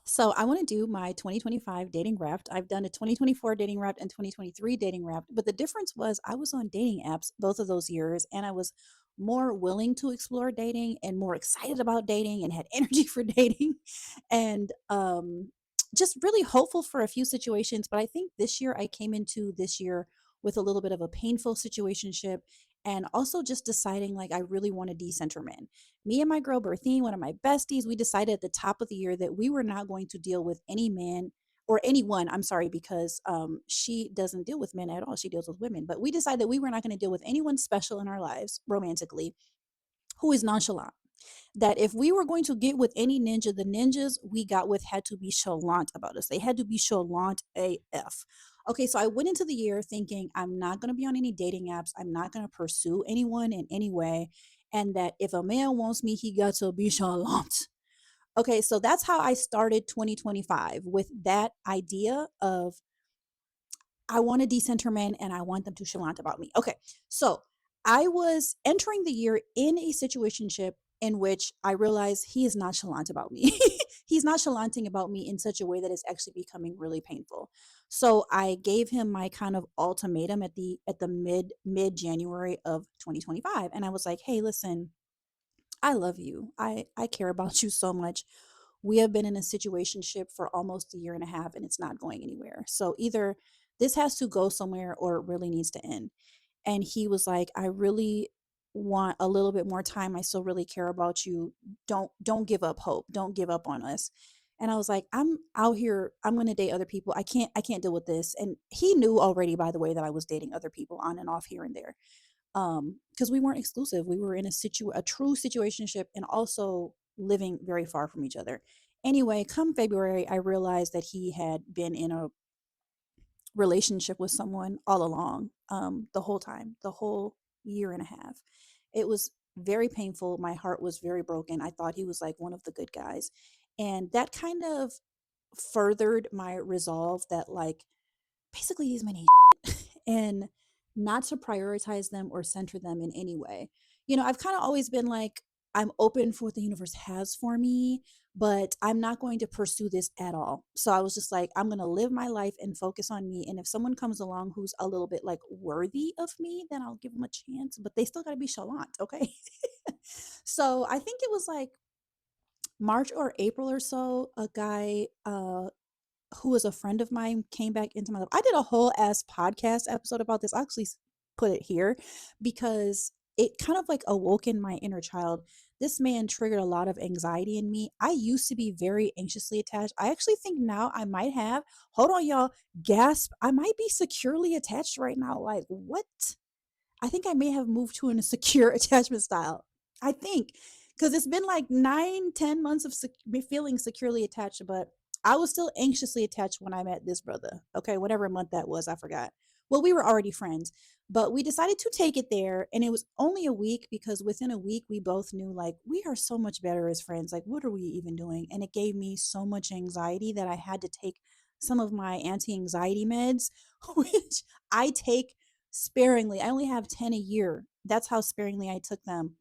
So I want to do my 2025 dating wrapped. I've done a 2024 dating wrapped and 2023 dating wrapped, but the difference was I was on dating apps both of those years and I was more willing to explore dating and more excited about dating and had energy for dating and just really hopeful for a few situations, but I think this year I came into this year with a little bit of a painful situationship and also just deciding like I really want to decenter men. Me and my girl Berthine, one of my besties, we decided at the top of the year that we were not going to deal with any man or anyone. I'm sorry, because she doesn't deal with men at all. She deals with women. But we decided that we were not going to deal with anyone special in our lives romantically who is nonchalant. That if we were going to get with any ninja, the ninjas we got with had to be chalant about us. They had to be chalant AF. Okay, so I went into the year thinking I'm not going to be on any dating apps. I'm not going to pursue anyone in any way. And that if a man wants me, he got to be chalant. Okay, so that's how I started 2025 with that idea of I want a decenter man and I want them to chalant about me. Okay, so I was entering the year in a situationship in which I realized he is not chalant about me. He's not chalanting about me in such a way that it's actually becoming really painful. So I gave him my kind of ultimatum at the mid January of 2025, and I was like, "Hey, listen, I love you. I care about you so much. We have been in a situationship for almost a year and a half and it's not going anywhere. So either this has to go somewhere or it really needs to end." And he was like, "I really want a little bit more time. I still really care about you. Don't give up hope. Don't give up on us." And I was like, "I'm out here. I'm going to date other people. I can't deal with this." And he knew already, by the way, that I was dating other people on and off here and there. Because we weren't exclusive. We were in a true situationship and also living very far from each other. Anyway, come February, I realized that he had been in a relationship with someone all along, the whole time, the whole year and a half. It was very painful. My heart was very broken. I thought he was like one of the good guys. And that kind of furthered my resolve that, like, basically these men and not to prioritize them or center them in any way. I've kind of always been like, I'm open for what the universe has for me, but I'm not going to pursue this at all. So I was just like, I'm going to live my life and focus on me. And if someone comes along who's a little bit like worthy of me, then I'll give them a chance, but they still got to be chalant. Okay. So I think it was like March or April or so, a guy, who was a friend of mine came back into my life. I did a whole ass podcast episode about this. I actually put it here because it kind of like awoken my inner child. This man triggered a lot of anxiety in me. I used to be very anxiously attached. I actually think now I might have, hold on, y'all, gasp, I might be securely attached right now. Like, what? I think I may have moved to a secure attachment style. I think because it's been like 9, 10 months of me feeling securely attached, but I was still anxiously attached when I met this brother. Okay, whatever month that was, I forgot. Well, we were already friends, but we decided to take it there. And it was only a week because within a week, we both knew like we are so much better as friends. Like, what are we even doing? And it gave me so much anxiety that I had to take some of my anti anxiety meds, which I take sparingly. I only have 10 a year. That's how sparingly I took them.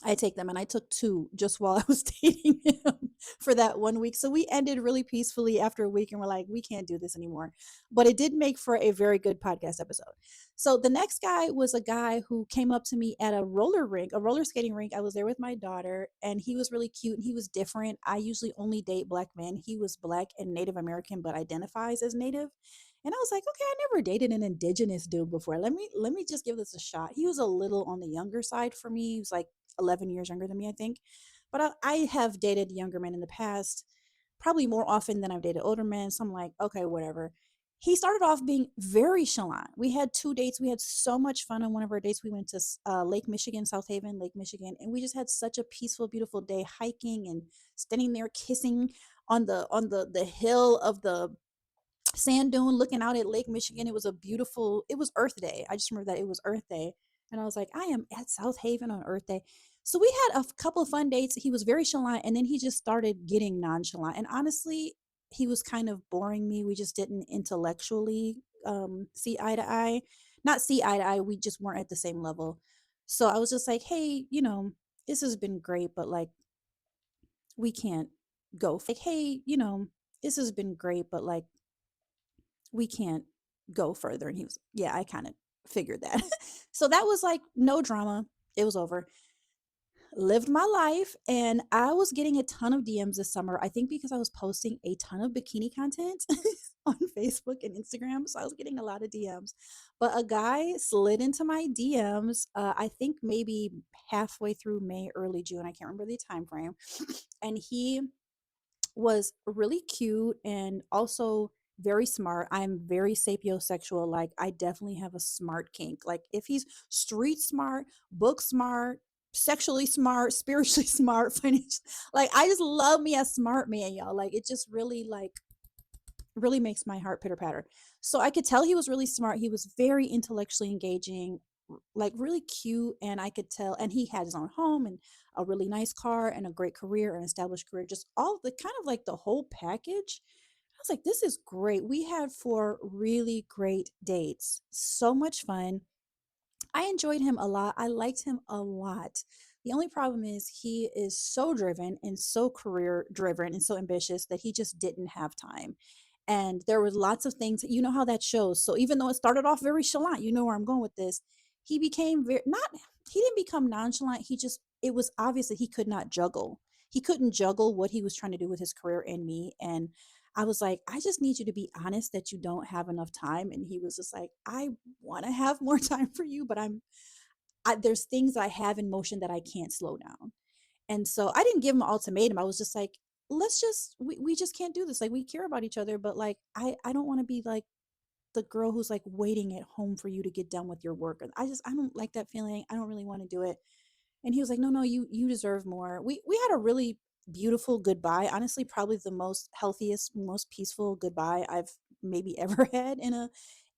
I take them and I took two just while I was dating him for that 1 week. So we ended really peacefully after a week and we're like, we can't do this anymore. But it did make for a very good podcast episode. So the next guy was a guy who came up to me at a roller rink, a roller skating rink. I was there with my daughter and he was really cute and he was different. I usually only date black men. He was black and Native American, but identifies as Native. And I was like, okay, I never dated an indigenous dude before. Let me just give this a shot. He was a little on the younger side for me. He was like 11 years younger than me, I think. But I have dated younger men in the past, probably more often than I've dated older men. So I'm like, okay, whatever. He started off being very chalant. We had 2 dates. We had so much fun on one of our dates. We went to Lake Michigan, South Haven, Lake Michigan, and we just had such a peaceful, beautiful day hiking and standing there kissing on the hill of the sand dune looking out at Lake Michigan. It was Earth Day. I just remember that it was Earth Day. And I was like, I am at South Haven on Earth Day. So we had a couple of fun dates. He was very chalant and then he just started getting nonchalant. And honestly, he was kind of boring me. We just didn't intellectually see eye to eye. Not see eye to eye, we just weren't at the same level. So I was just like, hey, this has been great, but like we can't like, hey, this has been great, but like, we can't go further. And he was, yeah, I kind of figured that. So that was like no drama. It was over. Lived my life, and I was getting a ton of DMs this summer. I think because I was posting a ton of bikini content on Facebook and Instagram, so I was getting a lot of DMs. But a guy slid into my DMs, I think maybe halfway through May, early June. I can't remember the time frame. And he was really cute and also very smart. I'm very sapiosexual. Like, I definitely have a smart kink. Like, if he's street smart, book smart, sexually smart, spiritually smart, financial, like, I just love me a smart man, y'all. Like, it just really, like, really makes my heart pitter patter. So I could tell he was really smart. He was very intellectually engaging, like really cute. And I could tell, and he had his own home and a really nice car and a great career, an established career, just all the kind of like the whole package. I was like, this is great. We had 4 really great dates, so much fun. I enjoyed him a lot. I liked him a lot. The only problem is he is so driven and so career driven and so ambitious that he just didn't have time. And there was lots of things, you know how that shows. So even though it started off very chalant, you know where I'm going with this. He became very not he didn't become nonchalant. He just it was obvious that he could not juggle. He couldn't juggle what he was trying to do with his career and me. And I was like, I just need you to be honest that you don't have enough time. And he was just like, I want to have more time for you, but there's things I have in motion that I can't slow down. And so I didn't give him an ultimatum. I was just like, we just can't do this. Like, we care about each other, but like, I don't want to be like the girl who's like waiting at home for you to get done with your work. And I don't like that feeling. I don't really want to do it. And he was like, no, you deserve more. We had a really beautiful goodbye. Honestly, probably the most healthiest, most peaceful goodbye I've maybe ever had in a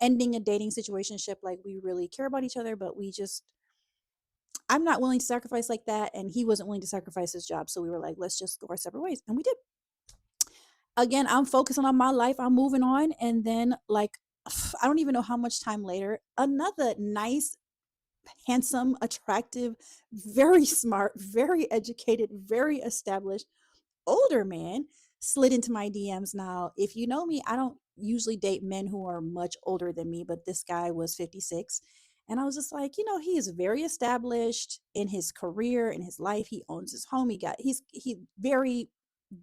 ending a dating situationship. Like, we really care about each other, but I'm not willing to sacrifice like that. And he wasn't willing to sacrifice his job. So we were like, let's just go our separate ways. And we did. Again, I'm focusing on my life. I'm moving on. And then, like, I don't even know how much time later, another nice, handsome, attractive, very smart, very educated, very established older man slid into my DMs. Now, if you know me, I don't usually date men who are much older than me, but this guy was 56. And I was just like, he is very established in his career, in his life. He owns his home. He very,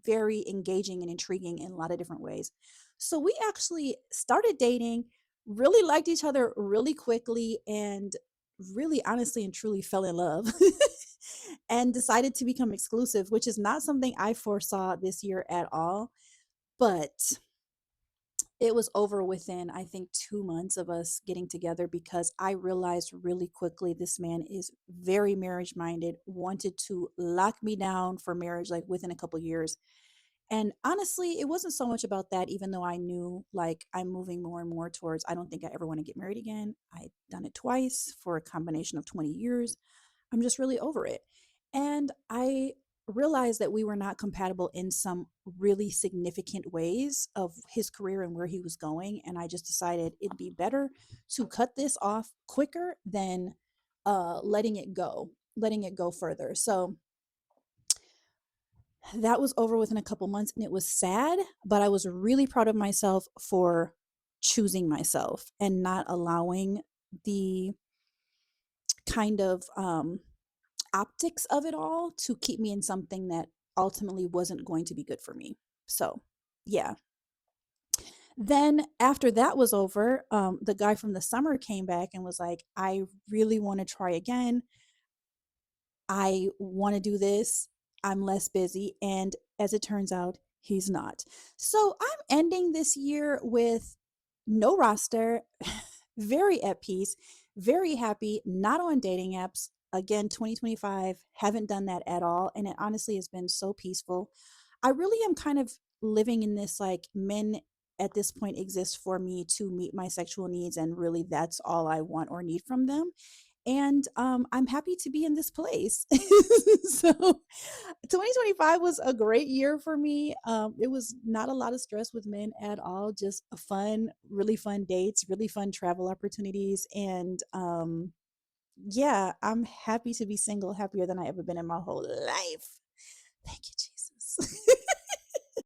very engaging and intriguing in a lot of different ways. So we actually started dating, really liked each other really quickly, and really honestly and truly fell in love. And decided to become exclusive, which is not something I foresaw this year at all. But it was over within, I think, 2 months of us getting together, because I realized really quickly this man is very marriage minded, wanted to lock me down for marriage like within a couple years. And honestly, it wasn't so much about that, even though I knew like I'm moving more and more towards, I don't think I ever want to get married again. I'd done it twice for a combination of 20 years. I'm just really over it. And I realized that we were not compatible in some really significant ways of his career and where he was going. And I just decided it'd be better to cut this off quicker than letting it go further. So that was over within a couple months, and it was sad, but I was really proud of myself for choosing myself and not allowing the kind of optics of it all to keep me in something that ultimately wasn't going to be good for me. So, yeah. Then after that was over, the guy from the summer came back and was like, I really want to try again. I want to do this. I'm less busy. And as it turns out, he's not. So I'm ending this year with no roster, very at peace, very happy, not on dating apps. Again, 2025, haven't done that at all. And it honestly has been so peaceful. I really am kind of living in this like, men at this point exist for me to meet my sexual needs. And really, that's all I want or need from them. And I'm happy to be in this place. So 2025 was a great year for me. It was not a lot of stress with men at all, just a fun, really fun dates, really fun travel opportunities. And yeah, I'm happy to be single, happier than I ever been in my whole life. Thank you, Jesus.